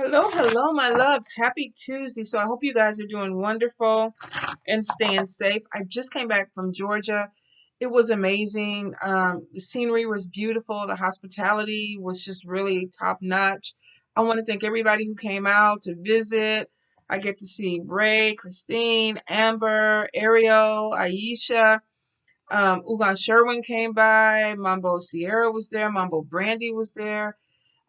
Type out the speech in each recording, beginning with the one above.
Hello, my loves. Happy Tuesday. So I hope you guys are doing wonderful and staying safe. I just came back from Georgia. It was amazing. The scenery was beautiful. The hospitality was just really top notch. I want to thank everybody who came out to visit. I get to see Ray, Christine, Amber, Ariel, Aisha. Ugan Sherwin came by. Mambo Sierra was there. Mambo Brandy was there.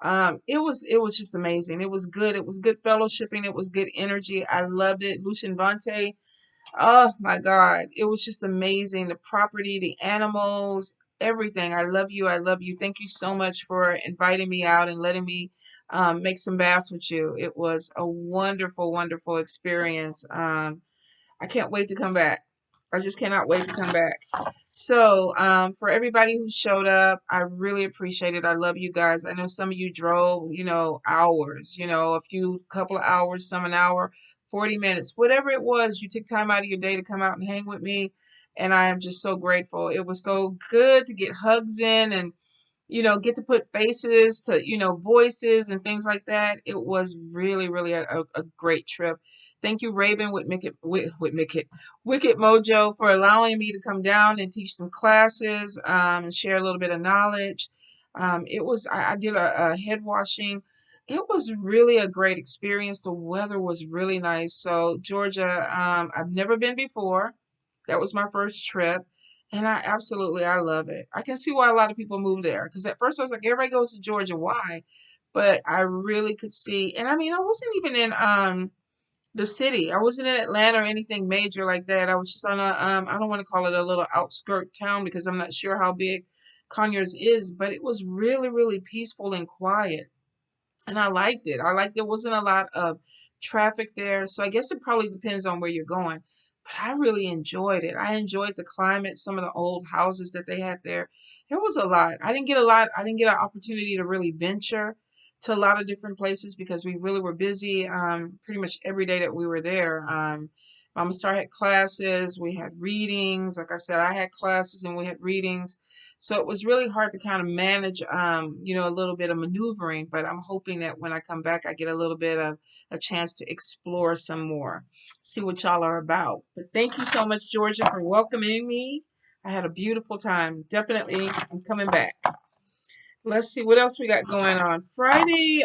It was just amazing. It was good. It was good fellowshipping. It was good energy. I loved it. Lucian Vante. Oh my God. It was just amazing. The property, the animals, everything. I love you. I love you. Thank you so much for inviting me out and letting me make some baths with you. It was a wonderful, wonderful experience. I can't wait to come back. I just cannot wait to come back. So, for everybody who showed up, I really appreciate it. I love you guys. I know some of you drove, hours, a few couple of hours, some an hour, 40 minutes, whatever it was. You took time out of your day to come out and hang with me. And I am just so grateful. It was so good to get hugs in and get to put faces to, voices and things like that. It was really, really a great trip. Thank you, Raven with Mojo for allowing me to come down and teach some classes and share a little bit of knowledge. I did a head washing. It was really a great experience. The weather was really nice. So Georgia, I've never been before. That was my first trip. And I love it. I can see why a lot of people move there. Because at first I was like, everybody goes to Georgia. Why? But I really could see, and I mean, I wasn't even in the city. I wasn't in Atlanta or anything major like that. I was just on a I don't want to call it a little outskirt town because I'm not sure how big Conyers is, but it was really, really peaceful and quiet. And I liked it. I liked there wasn't a lot of traffic there. So I guess it probably depends on where you're going. But I really enjoyed it. I enjoyed the climate, some of the old houses that they had there. There was a lot. I didn't get an opportunity to really venture to a lot of different places because we really were busy pretty much every day that we were there. Mama Star had classes, we had readings. Like I said, I had classes and we had readings. So it was really hard to kind of manage, a little bit of maneuvering, but I'm hoping that when I come back, I get a little bit of a chance to explore some more, see what y'all are about. But thank you so much, Georgia, for welcoming me. I had a beautiful time. Definitely, I'm coming back. Let's see what else we got going on. Friday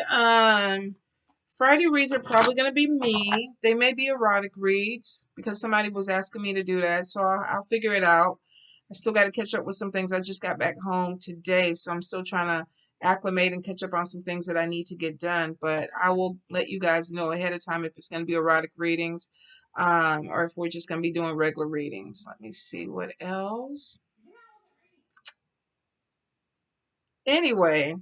reads are probably going to be me. They may be erotic reads because somebody was asking me to do that, so I'll figure it out. I still got to catch up with some things. I just got back home today, so I'm still trying to acclimate and catch up on some things that I need to get done. But I will let you guys know ahead of time if it's going to be erotic readings, or if we're just going to be doing regular readings. Let me see what else. Anyway,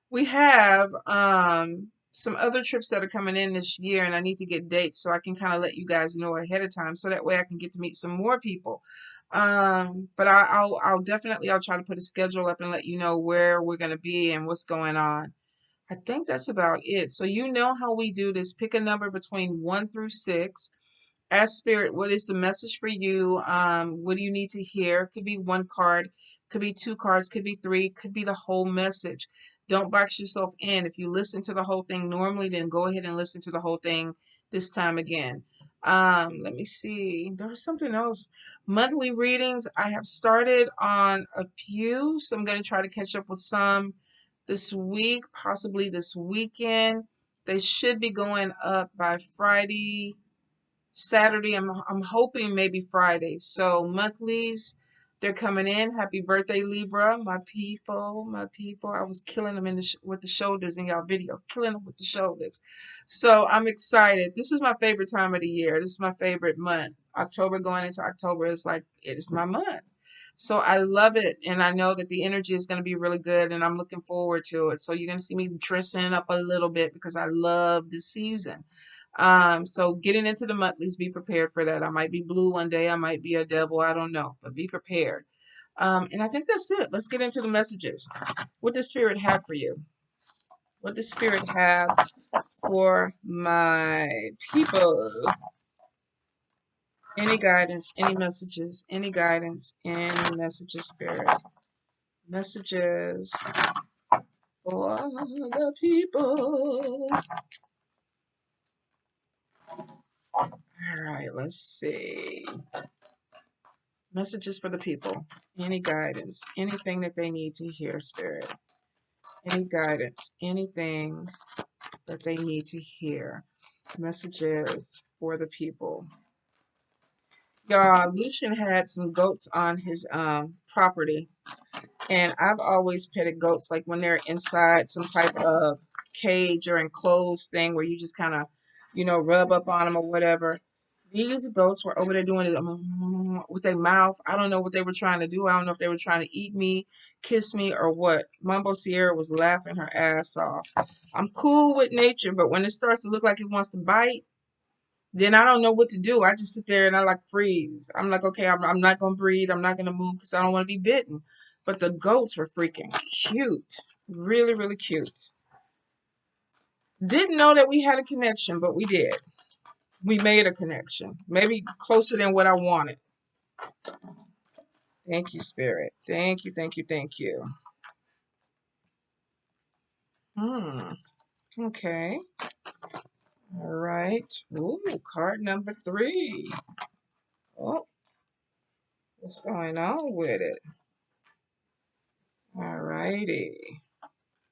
we have some other trips that are coming in this year, and I need to get dates so I can kind of let you guys know ahead of time, so that way I can get to meet some more people. But I'll definitely I'll try to put a schedule up and let you know where we're gonna be and what's going on. I think that's about it. So you know how we do this. Pick a number between 1 through 6. Ask Spirit, what is the message for you? What do you need to hear? Could be one card, could be two cards, could be three, could be the whole message. Don't box yourself in. If you listen to the whole thing normally, then go ahead and listen to the whole thing this time again. Let me see. There was something else. Monthly readings. I have started on a few, so I'm going to try to catch up with some this week, possibly this weekend. They should be going up by Friday. Saturday. I'm hoping maybe Friday. So monthlies, they're coming in. Happy birthday, Libra, my people, my people. I was killing them with the shoulders in y'all video, killing them with the shoulders. So I'm excited. This is my favorite time of the year. This is my favorite month. October going into October is like it is my month. So I love it, and I know that the energy is going to be really good, and I'm looking forward to it. So you're going to see me dressing up a little bit because I love the season. So getting into the monthlies, be prepared for that. I might be blue one day, I might be a devil, I don't know, but be prepared. And I think that's it. Let's get into the messages. What does Spirit have for you? What does Spirit have for my people? Any guidance, any messages, any guidance, any messages, Spirit. Messages For the people. All right, let's see. Messages for the people. Any guidance, anything that they need to hear, Spirit. Any guidance, anything that they need to hear. Messages for the people. Y'all, Lucian had some goats on his property, and I've always petted goats like when they're inside some type of cage or enclosed thing where you just kind of, rub up on them or whatever. These goats were over there doing it with their mouth. I don't know what they were trying to do. I don't know if they were trying to eat me, kiss me, or what. Mambo Sierra was laughing her ass off. I'm cool with nature, but when it starts to look like it wants to bite, then I don't know what to do. I just sit there and I like freeze. I'm like, okay, I'm not going to breathe. I'm not going to move because I don't want to be bitten. But the goats were freaking cute. Really, really cute. Didn't know that we had a connection, but we did. We made a connection. Maybe closer than what I wanted. Thank you, Spirit. Thank you, thank you, thank you. Okay. All right. Ooh, card number 3. Oh, what's going on with it? All righty.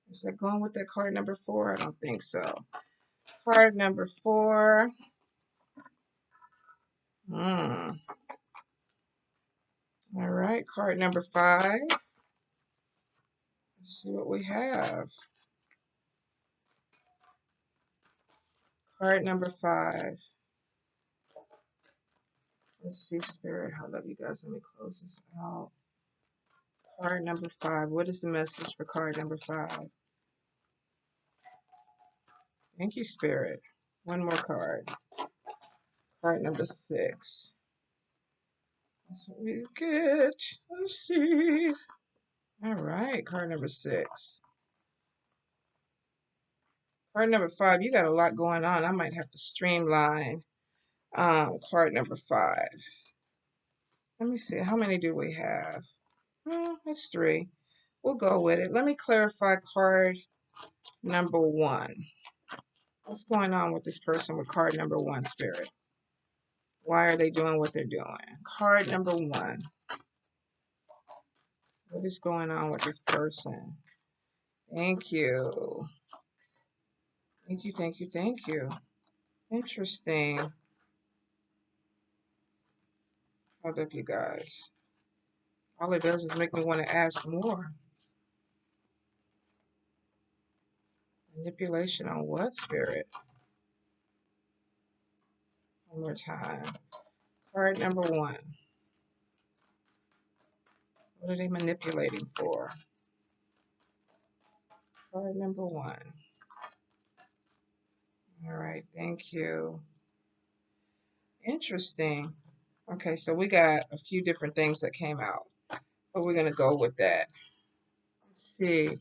Is that going with that card number 4? I don't think so. Card number 4. All right, card number 5. Let's see what we have. Card number 5. Let's see, Spirit. I love you guys. Let me close this out. Card number 5. What is the message for card number 5? Thank you, Spirit. One more card. Card number 6. That's what we get. Let's see. All right, card number 6. Card number 5, you got a lot going on. I might have to streamline card number 5. Let me see. How many do we have? It's 3. We'll go with it. Let me clarify card number 1. What's going on with this person with card number 1, Spirit? Why are they doing what they're doing? Card number 1. What is going on with this person? Thank you. Thank you, thank you, thank you. Interesting. Hold up, you guys. All it does is make me want to ask more. Manipulation on what, Spirit? One more time. Card number 1. What are they manipulating for? Card number 1. All right, thank you. Interesting. Okay, so we got a few different things that came out, but we're going to go with that. Let's see.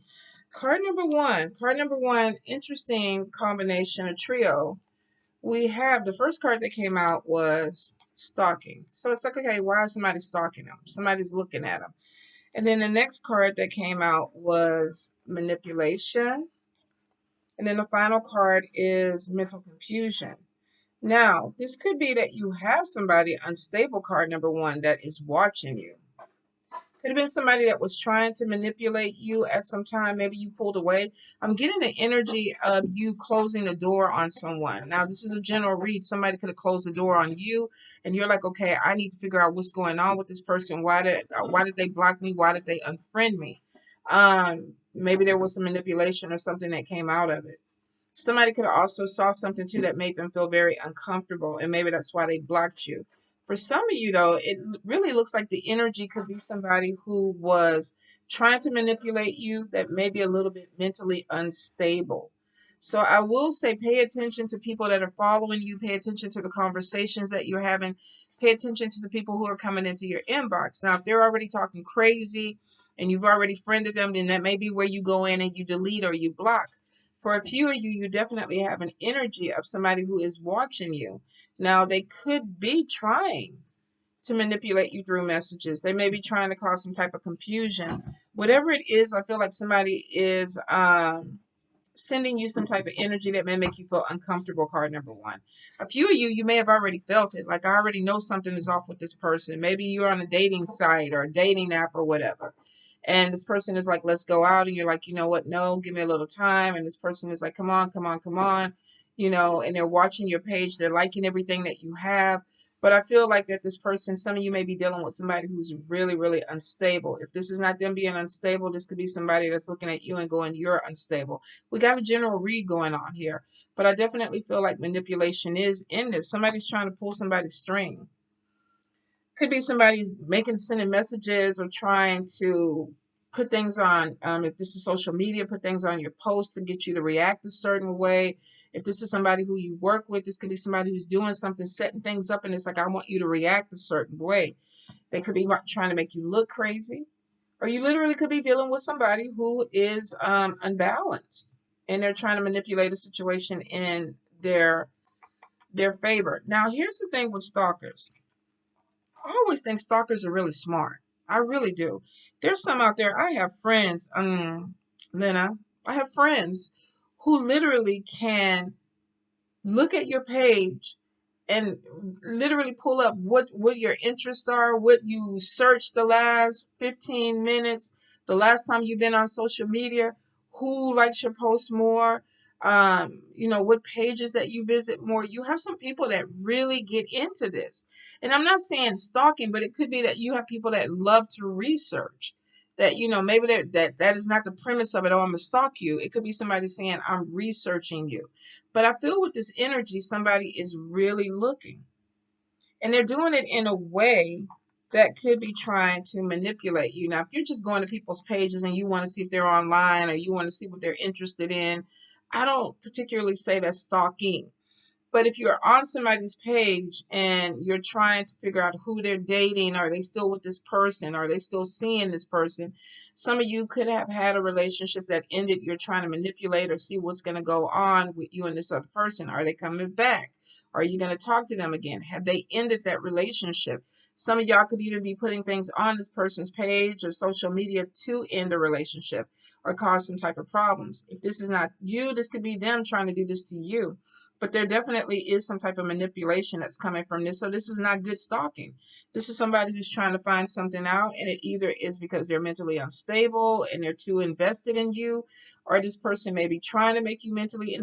Card number 1. Card number 1, interesting combination, a trio. We have the first card that came out was stalking. So it's like, okay, why is somebody stalking them? Somebody's looking at them. And then the next card that came out was manipulation. And then the final card is mental confusion. Now, this could be that you have somebody, unstable card number 1, that is watching you. Could have been somebody that was trying to manipulate you at some time. Maybe you pulled away. I'm getting the energy of you closing the door on someone. Now, this is a general read. Somebody could have closed the door on you, and you're like, okay, I need to figure out what's going on with this person. Why did they block me? Why did they unfriend me? Maybe there was some manipulation or something that came out of it. Somebody could have also saw something too that made them feel very uncomfortable, and maybe that's why they blocked you. For some of you, though, it really looks like the energy could be somebody who was trying to manipulate you that may be a little bit mentally unstable. So I will say pay attention to people that are following you. Pay attention to the conversations that you're having. Pay attention to the people who are coming into your inbox. Now, if they're already talking crazy and you've already friended them, then that may be where you go in and you delete or you block. For a few of you, you definitely have an energy of somebody who is watching you. Now, they could be trying to manipulate you through messages. They may be trying to cause some type of confusion. Whatever it is, I feel like somebody is sending you some type of energy that may make you feel uncomfortable, card number one. A few of you, you may have already felt it. Like, I already know something is off with this person. Maybe you're on a dating site or a dating app or whatever. And this person is like, let's go out. And you're like, you know what? No, give me a little time. And this person is like, come on, come on, come on. You know, and they're watching your page. They're liking everything that you have. But I feel like that this person, some of you may be dealing with somebody who's really, really unstable. If this is not them being unstable, this could be somebody that's looking at you and going, you're unstable. We got a general read going on here. But I definitely feel like manipulation is in this. Somebody's trying to pull somebody's string. Could be somebody's sending messages or trying to put things on, if this is social media, put things on your post to get you to react a certain way. If this is somebody who you work with, this could be somebody who's doing something, setting things up, and it's like, I want you to react a certain way. They could be trying to make you look crazy, or you literally could be dealing with somebody who is unbalanced, and they're trying to manipulate a situation in their favor. Now, here's the thing with stalkers. I always think stalkers are really smart. I really do. There's some out there. I have friends, Lena. I have friends who literally can look at your page and literally pull up what your interests are, what you searched the last 15 minutes, the last time you've been on social media, who likes your post more, you know, what pages that you visit more. You have some people that really get into this. And I'm not saying stalking, but it could be that you have people that love to research. That, you know, maybe that is not the premise of it. Oh, I'm gonna stalk you. It could be somebody saying, I'm researching you. But I feel with this energy, somebody is really looking. And they're doing it in a way that could be trying to manipulate you. Now, if you're just going to people's pages and you want to see if they're online or you want to see what they're interested in, I don't particularly say that's stalking. But if you're on somebody's page and you're trying to figure out who they're dating, are they still with this person? Are they still seeing this person? Some of you could have had a relationship that ended. You're trying to manipulate or see what's going to go on with you and this other person. Are they coming back? Are you going to talk to them again? Have they ended that relationship? Some of y'all could either be putting things on this person's page or social media to end a relationship or cause some type of problems. If this is not you, this could be them trying to do this to you. But there definitely is some type of manipulation that's coming from this. So this is not good stalking. This is somebody who's trying to find something out, and it either is because they're mentally unstable and they're too invested in you, or this person may be trying to make you mentally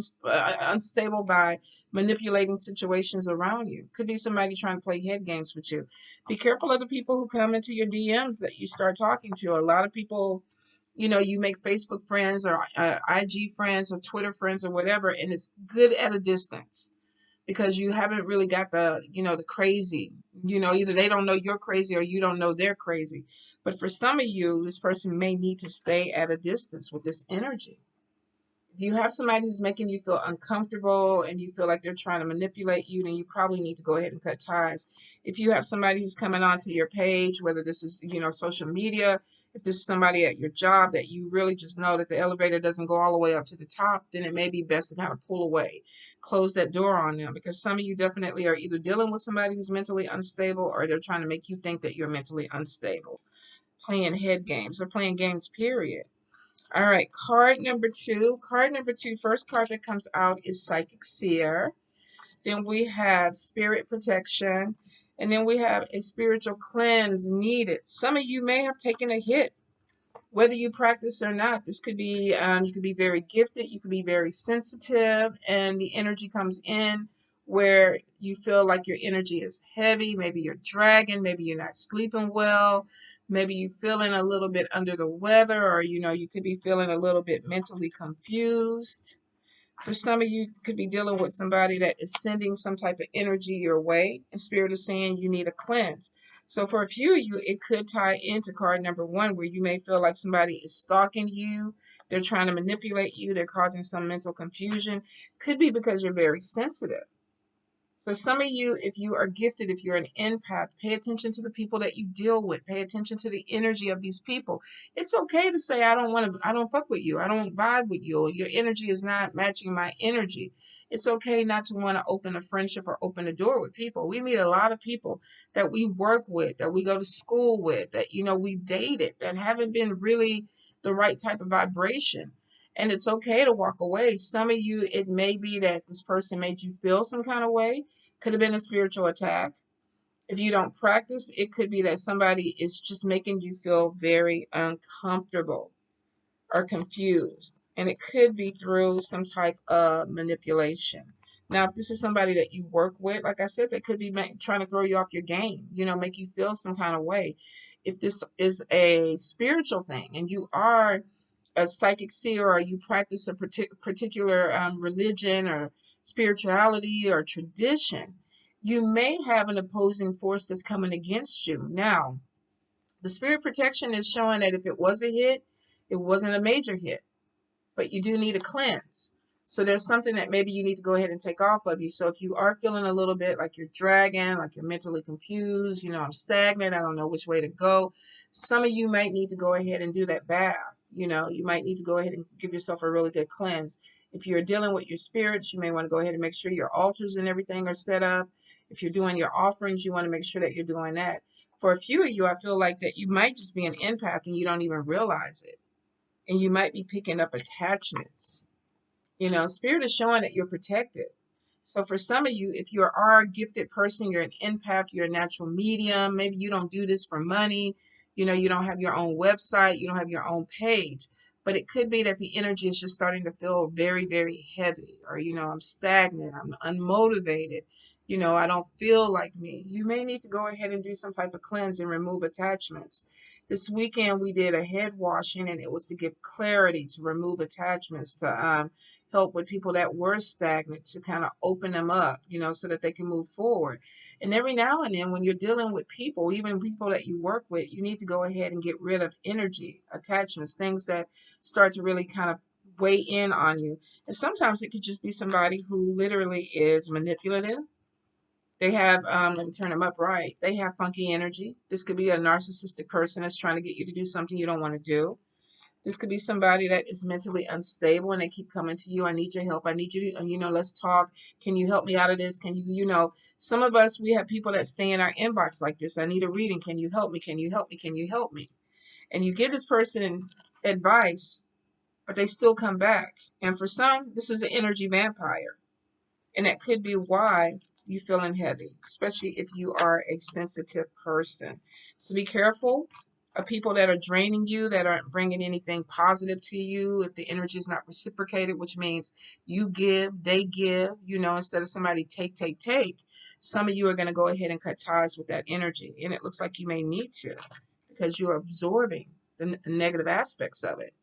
unstable by manipulating situations around you. Could be somebody trying to play head games with you. Be careful of the people who come into your DMs that you start talking to. A lot of people, you know, you make Facebook friends or IG friends or Twitter friends or whatever, and it's good at a distance because you haven't really got the, you know, the crazy, you know, either they don't know you're crazy or you don't know they're crazy. But for some of you, this person may need to stay at a distance with this energy. If you have somebody who's making you feel uncomfortable and you feel like they're trying to manipulate you, then you probably need to go ahead and cut ties. If you have somebody who's coming onto your page, whether this is, you know, social media, if this is somebody at your job that you really just know that the elevator doesn't go all the way up to the top, then it may be best to kind of pull away, close that door on them, because some of you definitely are either dealing with somebody who's mentally unstable or they're trying to make you think that you're mentally unstable, playing head games or playing games, period. All right, card number two. Card number two, first card that comes out is Psychic Seer. Then we have Spirit Protection. And then we have a spiritual cleanse needed. Some of you may have taken a hit, whether you practice or not. This could be, you could be very gifted, you could be very sensitive, and the energy comes in where you feel like your energy is heavy. Maybe you're dragging, maybe you're not sleeping well, maybe you're feeling a little bit under the weather, or you know, you could be feeling a little bit mentally confused. For some of you, could be dealing with somebody that is sending some type of energy your way, and Spirit is saying you need a cleanse. So for a few of you, it could tie into card number one, where you may feel like somebody is stalking you. They're trying to manipulate you. They're causing some mental confusion. Could be because you're very sensitive. So some of you, if you are gifted, if you're an empath, pay attention to the people that you deal with. Pay attention to the energy of these people. It's okay to say, I don't fuck with you. I don't vibe with you. Or your energy is not matching my energy. It's okay not to want to open a friendship or open a door with people. We meet a lot of people that we work with, that we go to school with, that, we've dated, that haven't been really the right type of vibration. And it's okay to walk away. Some of you, it may be that this person made you feel some kind of way. Could have been a spiritual attack. If you don't practice, it could be that somebody is just making you feel very uncomfortable or confused. And it could be through some type of manipulation. Now, if this is somebody that you work with, like I said, they could be trying to throw you off your game, make you feel some kind of way. If this is a spiritual thing and you are a psychic seer or you practice a particular religion or spirituality or tradition, you may have an opposing force that's coming against you. Now, the spirit protection is showing that if it was a hit, it wasn't a major hit, but you do need a cleanse. So there's something that maybe you need to go ahead and take off of you. So if you are feeling a little bit like you're dragging, like you're mentally confused, I'm stagnant, I don't know which way to go, some of you might need to go ahead and do that bath. You might need to go ahead and give yourself a really good cleanse. If you're dealing with your spirits, you may want to go ahead and make sure your altars and everything are set up. If you're doing your offerings, you want to make sure that you're doing that. For a few of you, I feel like that you might just be an empath and you don't even realize it. And you might be picking up attachments. Spirit is showing that you're protected. So for some of you, if you are a gifted person, you're an empath, you're a natural medium, maybe you don't do this for money, you don't have your own website, you don't have your own page, but it could be that the energy is just starting to feel very, very heavy, or, I'm stagnant, I'm unmotivated, I don't feel like me. You may need to go ahead and do some type of cleanse and remove attachments. This weekend we did a head washing, and it was to give clarity, to remove attachments, to help with people that were stagnant, to kind of open them up, so that they can move forward. And every now and then, when you're dealing with people, even people that you work with, you need to go ahead and get rid of energy, attachments, things that start to really kind of weigh in on you. And sometimes it could just be somebody who literally is manipulative. They have, let me turn them up right. They have funky energy. This could be a narcissistic person that's trying to get you to do something you don't want to do. This could be somebody that is mentally unstable and they keep coming to you. I need your help. I need you to, let's talk. Can you help me out of this? Can you, some of us, we have people that stay in our inbox like this. I need a reading. Can you help me? Can you help me? Can you help me? And you give this person advice, but they still come back. And for some, this is an energy vampire. And that could be why you feeling heavy, especially if you are a sensitive person. So be careful of people that are draining you, that aren't bringing anything positive to you. If the energy is not reciprocated, which means you give, they give, instead of somebody take, some of you are going to go ahead and cut ties with that energy. And it looks like you may need to, because you're absorbing the negative aspects of it.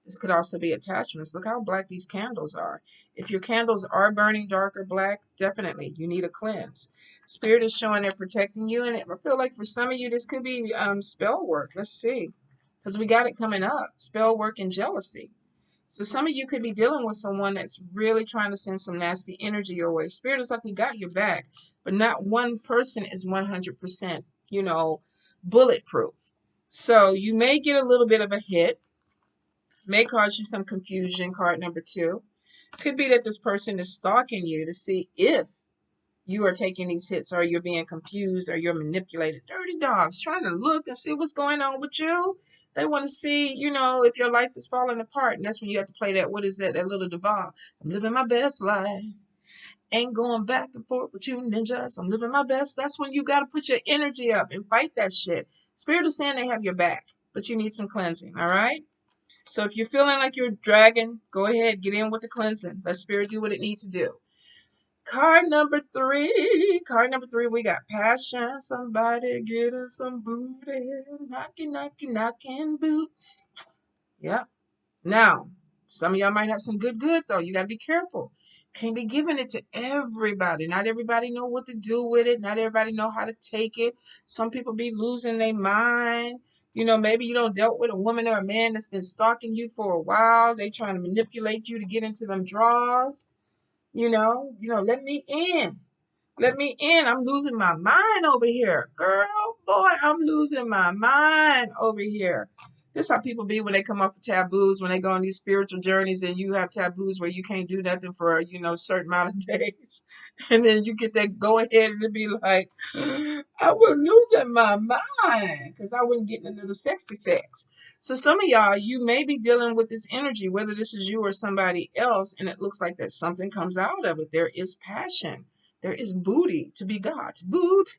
This could also be attachments. Look how black these candles are. If your candles are burning dark or black, definitely you need a cleanse. Spirit is showing they're protecting you, and I feel like for some of you this could be spell work. Let's see, because we got it coming up: spell work and jealousy. So some of you could be dealing with someone that's really trying to send some nasty energy your way. Spirit is like, we got your back, but not one person is 100%, bulletproof. So you may get a little bit of a hit, may cause you some confusion. Card number 2. Could be that this person is stalking you to see if you are taking these hits, or you're being confused, or you're manipulated. Dirty dogs trying to look and see what's going on with you. They want to see, if your life is falling apart. And that's when you have to play that, what is that little Devon? I'm living my best life. Ain't going back and forth with you ninjas. I'm living my best. That's when you got to put your energy up and fight that shit. Spirit is saying they have your back, but you need some cleansing, all right? So if you're feeling like you're dragging, go ahead, get in with the cleansing. Let Spirit do what it needs to do. Card number 3. Card number 3, we got passion. Somebody get us some booty. Knocking boots. Yep. Now, some of y'all might have some good, though. You got to be careful. Can't be giving it to everybody. Not everybody know what to do with it. Not everybody know how to take it. Some people be losing their mind. Maybe you don't dealt with a woman or a man that's been stalking you for a while. They trying to manipulate you to get into them draws. Let me in. Let me in. I'm losing my mind over here. Girl, boy, I'm losing my mind over here. This how people be when they come off of taboos, when they go on these spiritual journeys and you have taboos where you can't do nothing for, a certain amount of days. And then you get that go ahead and it be like, I was losing my mind because I wasn't getting into the sexy sex. So some of y'all, you may be dealing with this energy, whether this is you or somebody else, and it looks like that something comes out of it. There is passion. There is booty to be got. Booty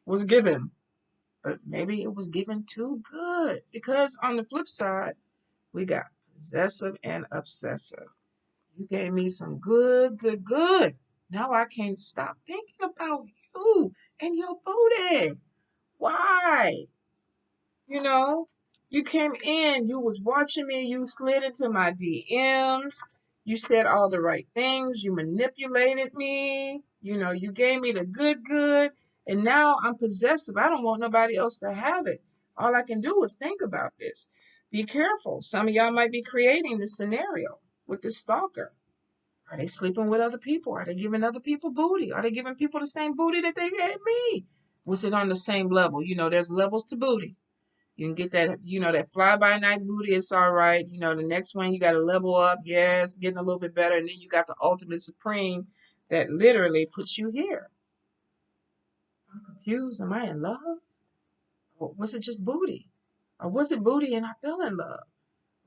was given, but maybe it was given too good. Because on the flip side, we got possessive and obsessive. You gave me some good, good, good. Now I can't stop thinking about you and your booty. Why? You know, you came in, you was watching me, you slid into my DMs, you said all the right things, you manipulated me, you gave me the good, good, and now I'm possessive. I don't want nobody else to have it. All I can do is think about this. Be careful. Some of y'all might be creating this scenario with this stalker. Are they sleeping with other people? Are they giving other people booty? Are they giving people the same booty that they gave me? Was it on the same level? There's levels to booty. You can get that, that fly by night booty. It's all right. The next one you got to level up. Yes, getting a little bit better. And then you got the ultimate supreme that literally puts you here. I'm confused. Am I in love? Or was it just booty? Or was it booty and I fell in love?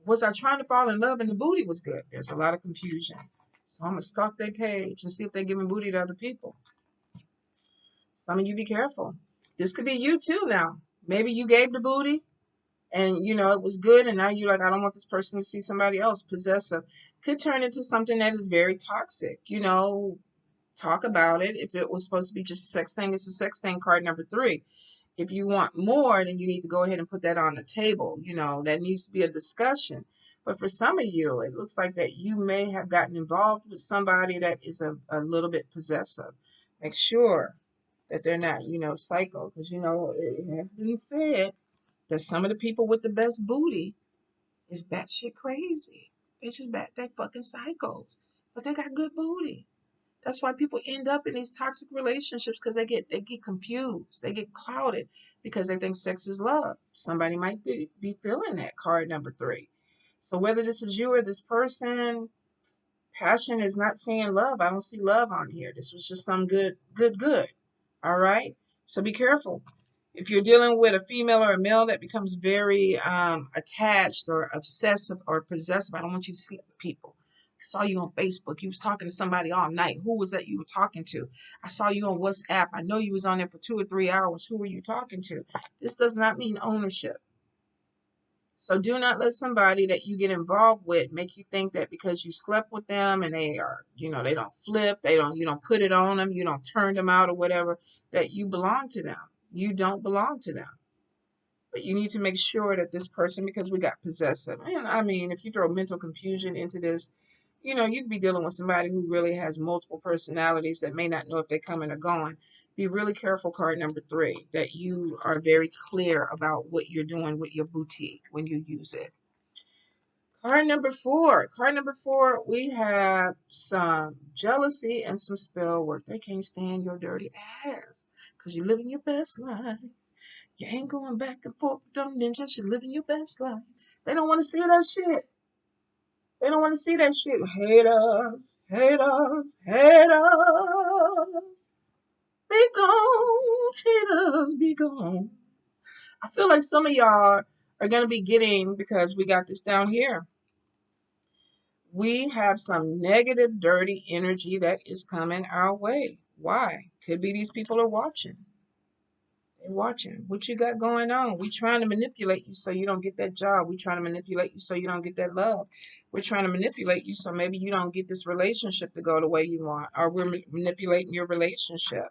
Was I trying to fall in love and the booty was good? There's a lot of confusion. So I'm going to stalk their page and see if they're giving booty to other people. Some of you be careful. This could be you too now. Maybe you gave the booty and it was good, and now you're like, I don't want this person to see somebody else. Possessive could turn into something that is very toxic. Talk about it. If it was supposed to be just a sex thing, it's a sex thing. Card number 3. If you want more, then you need to go ahead and put that on the table. That needs to be a discussion. But for some of you, it looks like that you may have gotten involved with somebody that is a little bit possessive. Make sure that they're not, psycho, because it has been said that some of the people with the best booty is batshit crazy. They just they fucking psychos. But they got good booty. That's why people end up in these toxic relationships because they get confused. They get clouded because they think sex is love. Somebody might be feeling that, card number 3. So whether this is you or this person, passion is not seeing love. I don't see love on here. This was just some good, good, good. All right. So be careful. If you're dealing with a female or a male that becomes very attached or obsessive or possessive, I don't want you to sleep with people. I saw you on Facebook. You was talking to somebody all night. Who was that you were talking to? I saw you on WhatsApp. I know you was on there for 2 or 3 hours. Who were you talking to? This does not mean ownership. So do not let somebody that you get involved with make you think that because you slept with them and they are, they don't flip, you don't put it on them, you don't turn them out or whatever, that you belong to them. You don't belong to them. But you need to make sure that this person, because we got possessive. And I mean, if you throw mental confusion into this, you could be dealing with somebody who really has multiple personalities that may not know if they're coming or going. Be really careful, card number 3, that you are very clear about what you're doing with your booty when you use it. Card number 4. Card number 4, we have some jealousy and some spell work. They can't stand your dirty ass because you're living your best life. You ain't going back and forth with them ninjas. You're living your best life. They don't want to see that shit. They don't want to see that shit. Haters, haters, haters. Be gone, haters, be gone. I feel like some of y'all are going to be getting, because we got this down here, we have some negative, dirty energy that is coming our way. Why? Could be these people are watching. They're watching what you got going on. We trying to manipulate you so you don't get that job. We trying to manipulate you so you don't get that love. We're trying to manipulate you so maybe you don't get this relationship to go the way you want, or we're manipulating your relationship.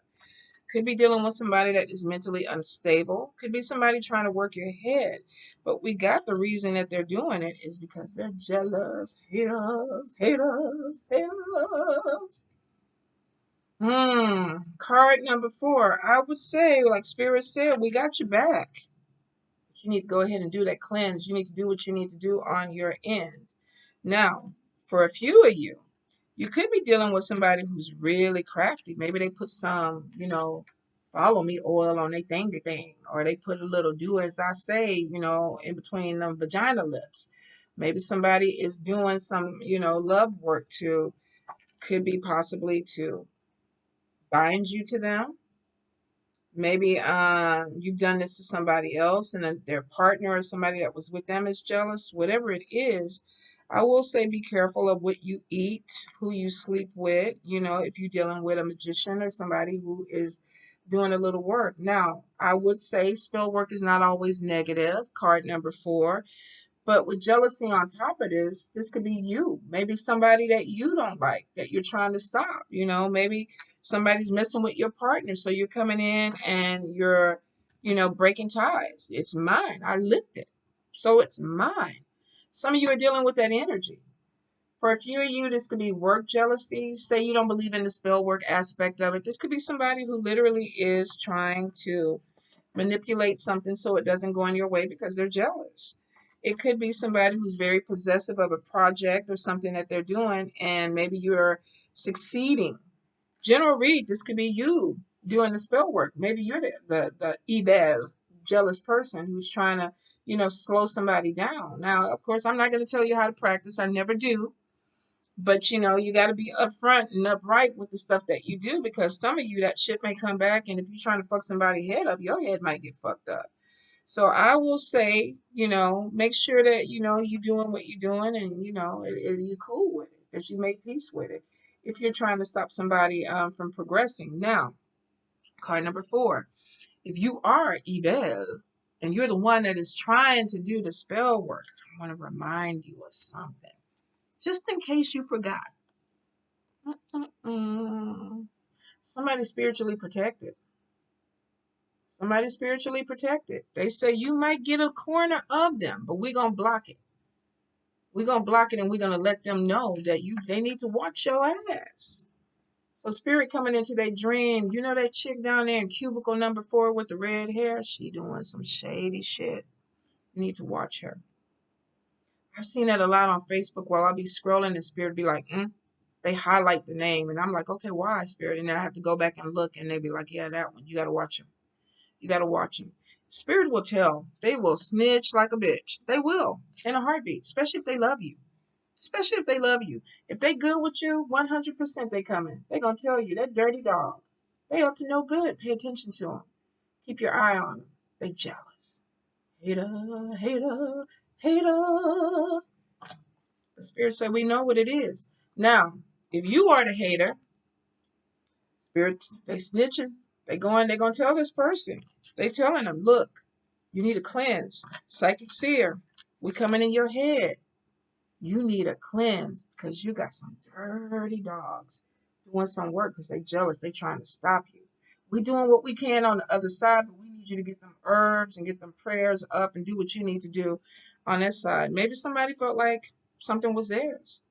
Could be dealing with somebody that is mentally unstable. Could be somebody trying to work your head. But we got the reason that they're doing it is because they're jealous. Haters, haters, haters. Card number 4. I would say, like Spirit said, we got your back. But you need to go ahead and do that cleanse. You need to do what you need to do on your end. Now, for a few of you, You could be dealing with somebody who's really crafty. Maybe they put some, follow me oil on their thingy thing, or they put a little do as I say, in between them vagina lips. Maybe somebody is doing some, love work to, could be possibly to bind you to them. Maybe you've done this to somebody else, and then their partner or somebody that was with them is jealous. Whatever it is, I will say be careful of what you eat, who you sleep with. If you're dealing with a magician or somebody who is doing a little work. Now, I would say spell work is not always negative. Card number 4. But with jealousy on top of this could be you. Maybe somebody that you don't like, that you're trying to stop. Maybe somebody's messing with your partner. So you're coming in and you're, breaking ties. It's mine. I licked it. So it's mine. Some of you are dealing with that energy. For a few of you, this could be work jealousy. Say you don't believe in the spell work aspect of it. This could be somebody who literally is trying to manipulate something so it doesn't go in your way because they're jealous. It could be somebody who's very possessive of a project or something that they're doing, and maybe you're succeeding. General read, this could be you doing the spell work. Maybe you're the evil, jealous person who's trying to, slow somebody down. Now, of course, I'm not going to tell you how to practice. I never do. But you got to be upfront and upright with the stuff that you do, because some of you, that shit may come back, and if you're trying to fuck somebody's head up, your head might get fucked up. So I will say, make sure that you're doing what you're doing, and you're cool with it, that you make peace with it. If you're trying to stop somebody from progressing. Now, card number 4. If you are evil and you're the one that is trying to do the spell work, I want to remind you of something, just in case you forgot. Somebody spiritually protected. Somebody spiritually protected. They say you might get a corner of them, but we're going to block it. We're going to block it, and we're going to let them know that they need to watch your ass. So spirit coming into their dream, that chick down there in cubicle number 4 with the red hair, she doing some shady shit. You need to watch her. I've seen that a lot on Facebook while I'll be scrolling, and spirit be like, they highlight the name, and I'm like, okay, why, spirit? And then I have to go back and look, and they be like, yeah, that one. You got to watch him. You got to watch him. Spirit will tell. They will snitch like a bitch. They will, in a heartbeat, especially if they love you. Especially if they love you. If they good with you, 100% they coming. They going to tell you, that dirty dog. They up to no good. Pay attention to them. Keep your eye on them. They jealous. Hater, hater, hater. The spirit said, we know what it is. Now, if you are the hater, spirit, they snitching. They going to tell this person. They telling them, look, you need a cleanse. Psychic seer, we coming in your head. You need a cleanse because you got some dirty dogs doing some work because they jealous. They trying to stop you. We doing what we can on the other side, but we need you to get them herbs and get them prayers up and do what you need to do on that side. Maybe somebody felt like something was theirs.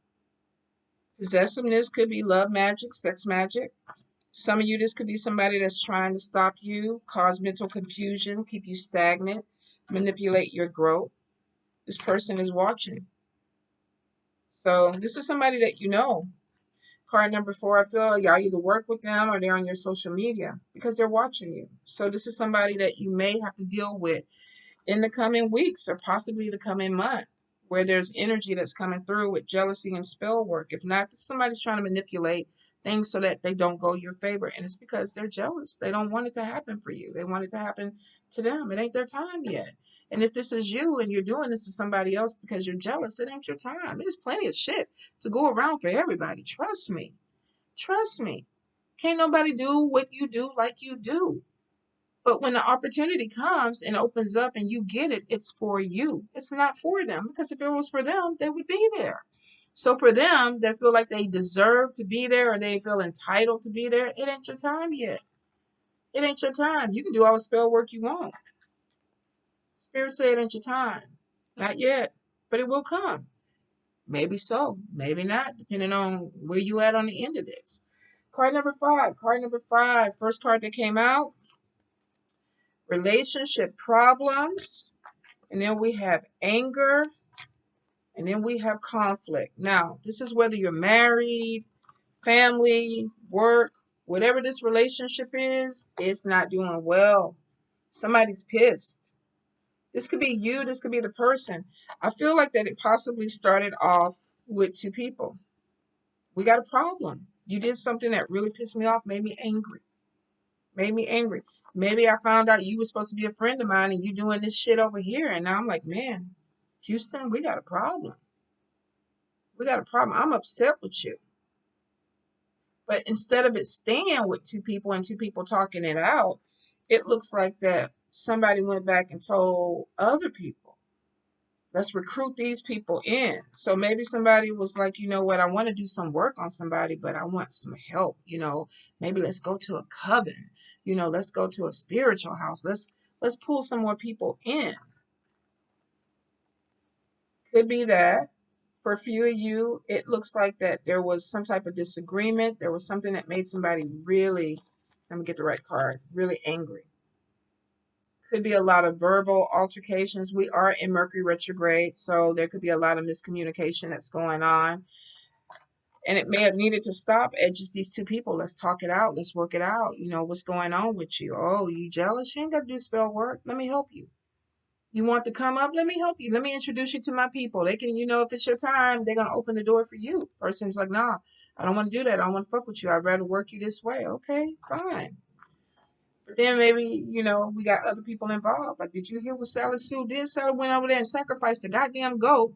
Possessiveness could be love magic, sex magic. Some of you, this could be somebody that's trying to stop you, cause mental confusion, keep you stagnant, manipulate your growth. This person is watching. So this is somebody that you know. Card number 4, I feel y'all either work with them or they're on your social media because they're watching you. So this is somebody that you may have to deal with in the coming weeks or possibly the coming month, where there's energy that's coming through with jealousy and spell work. If not, somebody's trying to manipulate things so that they don't go your favor. And it's because they're jealous. They don't want it to happen for you. They want it to happen to them. It ain't their time yet. And if this is you and you're doing this to somebody else because you're jealous, it ain't your time. There's plenty of shit to go around for everybody. Trust me. Trust me. Can't nobody do what you do like you do. But when the opportunity comes and opens up and you get it, it's for you. It's not for them, because if it was for them, they would be there. So for them that feel like they deserve to be there or they feel entitled to be there, it ain't your time yet. It ain't your time. You can do all the spell work you want. Spirit say it ain't your time. Not yet, but it will come. Maybe so, maybe not, depending on where you at on the end of this. Card number 5. Card number 5. First card that came out. Relationship problems. And then we have anger. And then we have conflict. Now, this is whether you're married, family, work, whatever this relationship is, it's not doing well. Somebody's pissed. This could be you, this could be the person. I feel like that it possibly started off with two people. We got a problem. You did something that really pissed me off, made me angry. Made me angry. Maybe I found out you were supposed to be a friend of mine and you doing this shit over here. And now I'm like, man, Houston, we got a problem. We got a problem. I'm upset with you. But instead of it staying with two people and two people talking it out, it looks like that somebody went back and told other people, let's recruit these people in. So maybe somebody was like, you know what, I want to do some work on somebody, but I want some help. Maybe let's go to a coven. Let's go to a spiritual house. Let's pull some more people in. Could be that. For a few of you, it looks like that there was some type of disagreement. There was something that made somebody really, let me get the right card, really angry. Could be a lot of verbal altercations. We are in Mercury retrograde, so there could be a lot of miscommunication that's going on. And it may have needed to stop at just these two people. Let's talk it out. Let's work it out. What's going on with you? Oh, you jealous? You ain't got to do spell work. Let me help you. You want to come up? Let me help you. Let me introduce you to my people. They can, if it's your time, they're going to open the door for you. Person's like, nah, I don't want to do that. I don't want to fuck with you. I'd rather work you this way. Okay, fine. But then maybe, we got other people involved. Like, did you hear what Sally Sue did? Sally went over there and sacrificed a goddamn goat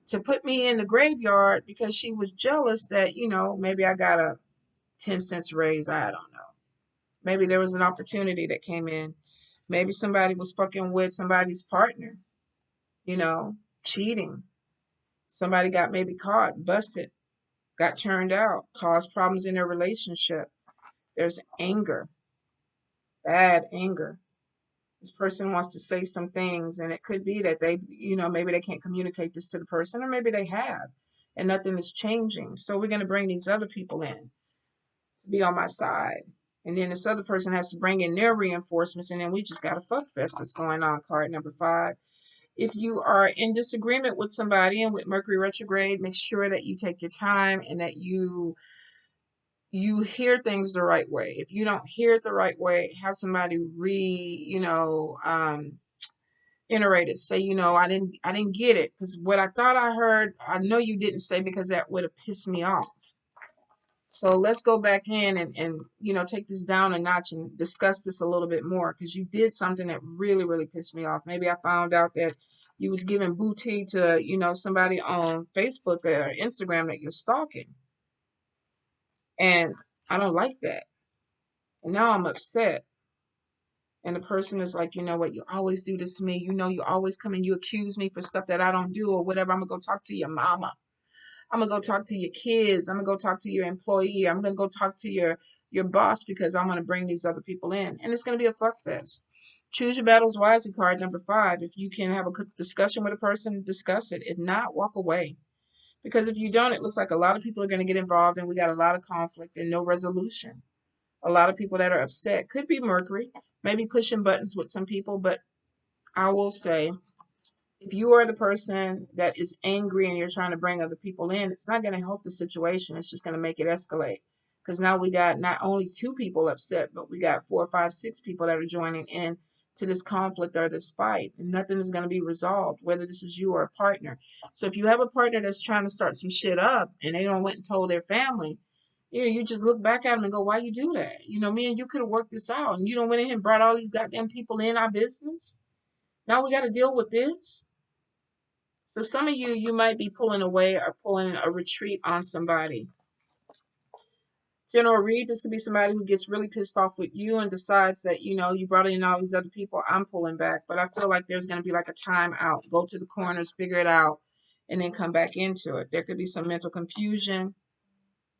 to put me in the graveyard because she was jealous that, maybe I got a 10 cents raise. I don't know. Maybe there was an opportunity that came in. Maybe somebody was fucking with somebody's partner, you know, cheating. Somebody got maybe caught, busted, got turned out, caused problems in their relationship. There's anger, bad anger. This person wants to say some things, and it could be that they, maybe they can't communicate this to the person, or maybe they have, and nothing is changing. So we're going to bring these other people in to be on my side. And then this other person has to bring in their reinforcements, and then we just got a fuck fest that's going on. Card number 5. If you are in disagreement with somebody and with Mercury retrograde, make sure that you take your time and that you hear things the right way. If you don't hear it the right way, have somebody iterate it. Say, I didn't get it because what I thought I heard, I know you didn't say because that would have pissed me off. So let's go back in and take this down a notch and discuss this a little bit more because you did something that really, really pissed me off. Maybe I found out that you was giving booty to, somebody on Facebook or Instagram that you're stalking. And I don't like that. And now I'm upset. And the person is like, you know what, you always do this to me. You always come and you accuse me for stuff that I don't do or whatever. I'm going to go talk to your mama. I'm gonna go talk to your kids. I'm gonna go talk to your employee. I'm gonna go talk to your boss because I'm gonna bring these other people in, and it's gonna be a fuck fest. Choose your battles wisely. Card number 5. If you can have a discussion with a person, discuss it. If not, walk away. Because if you don't, it looks like a lot of people are gonna get involved, and we got a lot of conflict and no resolution. A lot of people that are upset. Could be Mercury, maybe pushing buttons with some people, but I will say if you are the person that is angry and you're trying to bring other people in, it's not going to help the situation. It's just going to make it escalate. Because now we got not only 2 people upset, but we got 4, 5, 6 people that are joining in to this conflict or this fight. And nothing is going to be resolved, whether this is you or a partner. So if you have a partner that's trying to start some shit up and they don't went and told their family, you just look back at them and go, why you do that? Me and you could have worked this out. And you don't went in and brought all these goddamn people in our business. Now we got to deal with this. So some of you might be pulling away or pulling a retreat on somebody. General read, this could be somebody who gets really pissed off with you and decides that, you brought in all these other people, I'm pulling back. But I feel like there's going to be like a time out. Go to the corners, figure it out, and then come back into it. There could be some mental confusion.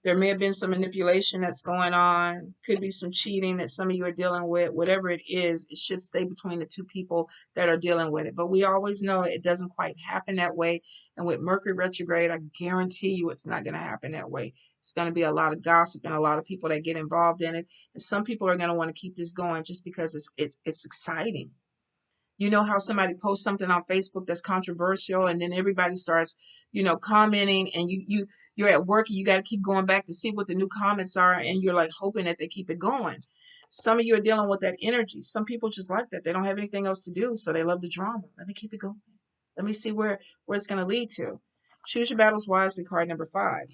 There may have been some manipulation that's going on. Could be some cheating that some of you are dealing with. Whatever it is, it should stay between the 2 people that are dealing with it. But we always know it doesn't quite happen that way. And with Mercury retrograde, I guarantee you it's not going to happen that way. It's going to be a lot of gossip and a lot of people that get involved in it. And some people are going to want to keep this going just because it's exciting. You know how somebody posts something on Facebook that's controversial and then everybody starts commenting, and you're at work and you got to keep going back to see what the new comments are, and you're like hoping that they keep it going. Some of you are dealing with that energy. Some people just like that. They don't have anything else to do, so they love the drama. Let me keep it going. Let me see where it's going to lead to. Choose your battles wisely, card number 5.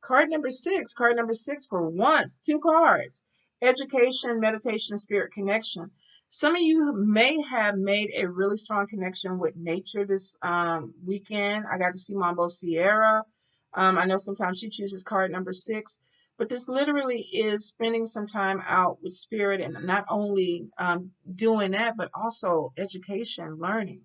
Card number 6. Card number 6 for once. 2 cards. Education, meditation, spirit connection. Some of you may have made a really strong connection with nature this weekend. I got to see Mambo Sierra. I know sometimes she chooses card number 6, but this literally is spending some time out with spirit, and not only doing that, but also education, learning.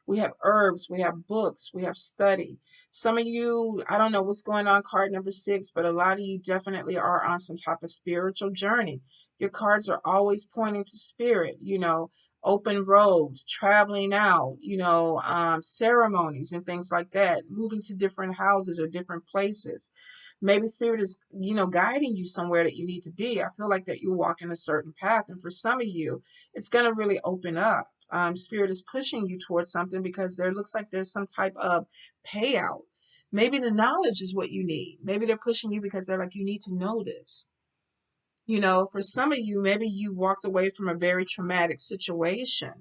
We have herbs, we have books, we have study. Some of you, I don't know what's going on, card number 6, but a lot of you definitely are on some type of spiritual journey. Your cards are always pointing to spirit, open roads, traveling out, ceremonies and things like that, moving to different houses or different places. Maybe spirit is, guiding you somewhere that you need to be. I feel like that you're walking a certain path. And for some of you, it's going to really open up. Spirit is pushing you towards something because there looks like there's some type of payout. Maybe the knowledge is what you need. Maybe they're pushing you because they're like, you need to know this. For some of you, maybe you walked away from a very traumatic situation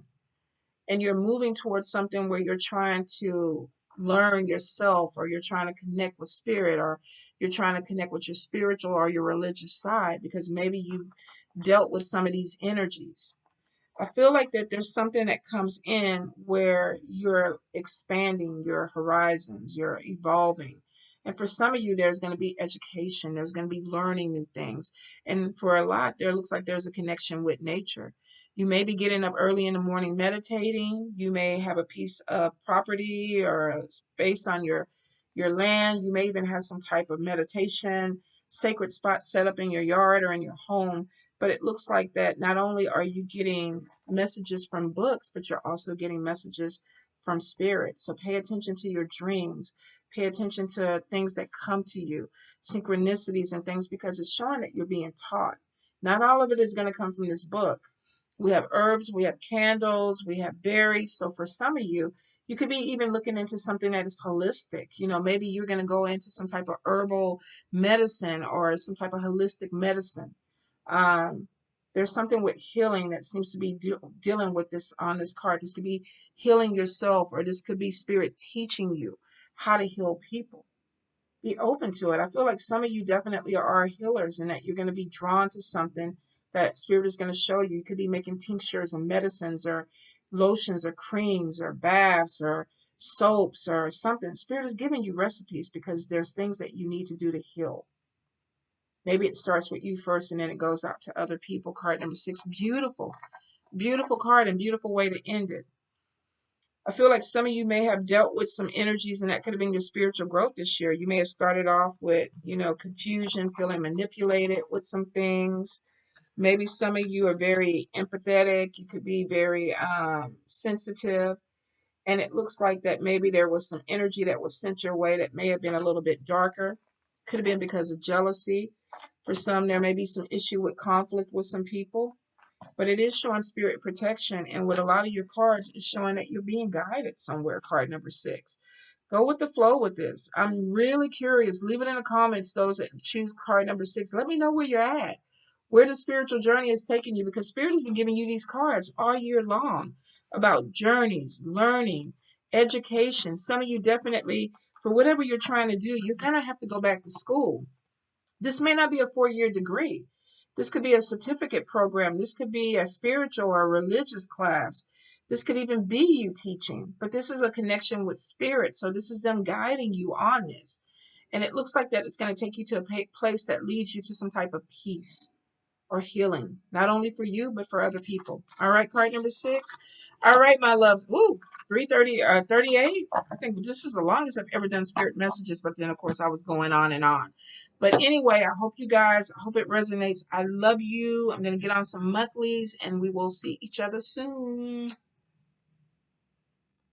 and you're moving towards something where you're trying to learn yourself, or you're trying to connect with spirit, or you're trying to connect with your spiritual or your religious side, because maybe you dealt with some of these energies. I feel like that there's something that comes in where you're expanding your horizons, you're evolving. And for some of you, there's going to be education, there's going to be learning new things. And for a lot, there looks like there's a connection with nature. You may be getting up early in the morning meditating. You may have a piece of property or a space on your land. You may even have some type of meditation, sacred spot set up in your yard or in your home. But it looks like that not only are you getting messages from books, but you're also getting messages from spirit. So pay attention to your dreams. Pay attention to things that come to you, synchronicities and things, because it's showing that you're being taught. Not all of it is going to come from this book. We have herbs, we have candles, we have berries. So for some of you, you could be even looking into something that is holistic. Maybe you're going to go into some type of herbal medicine or some type of holistic medicine. There's something with healing that seems to be dealing with this on this card. This could be healing yourself, or this could be spirit teaching you how to heal people. Be open to it. I feel like some of you definitely are healers, and that you're going to be drawn to something that spirit is going to show you. You could be making tinctures and medicines or lotions or creams or baths or soaps or something. Spirit is giving you recipes because there's things that you need to do to heal. Maybe it starts with you first and then it goes out to other people. Card number 6. Beautiful. Beautiful card and beautiful way to end it. I feel like some of you may have dealt with some energies, and that could have been your spiritual growth this year. You may have started off with, confusion, feeling manipulated with some things. Maybe some of you are very empathetic. You could be very sensitive. And it looks like that maybe there was some energy that was sent your way that may have been a little bit darker. Could have been because of jealousy. For some, there may be some issue with conflict with some people. But it is showing spirit protection. And with a lot of your cards, it's showing that you're being guided somewhere, card number 6. Go with the flow with this. I'm really curious. Leave it in the comments, those that choose card number 6. Let me know where you're at, where the spiritual journey is taking you, because spirit has been giving you these cards all year long about journeys, learning, education. Some of you definitely, for whatever you're trying to do, you're going to have to go back to school. This may not be a 4-year degree. This could be a certificate program. This could be a spiritual or religious class. This could even be you teaching, but this is a connection with spirit. So this is them guiding you on this. And it looks like that it's going to take you to a place that leads you to some type of peace or healing, not only for you, but for other people. All right, card number 6. All right, my loves. Ooh, 38. I think this is the longest I've ever done spirit messages, but then, of course, I was going on and on. But anyway, I hope I hope it resonates. I love you. I'm going to get on some monthlies, and we will see each other soon.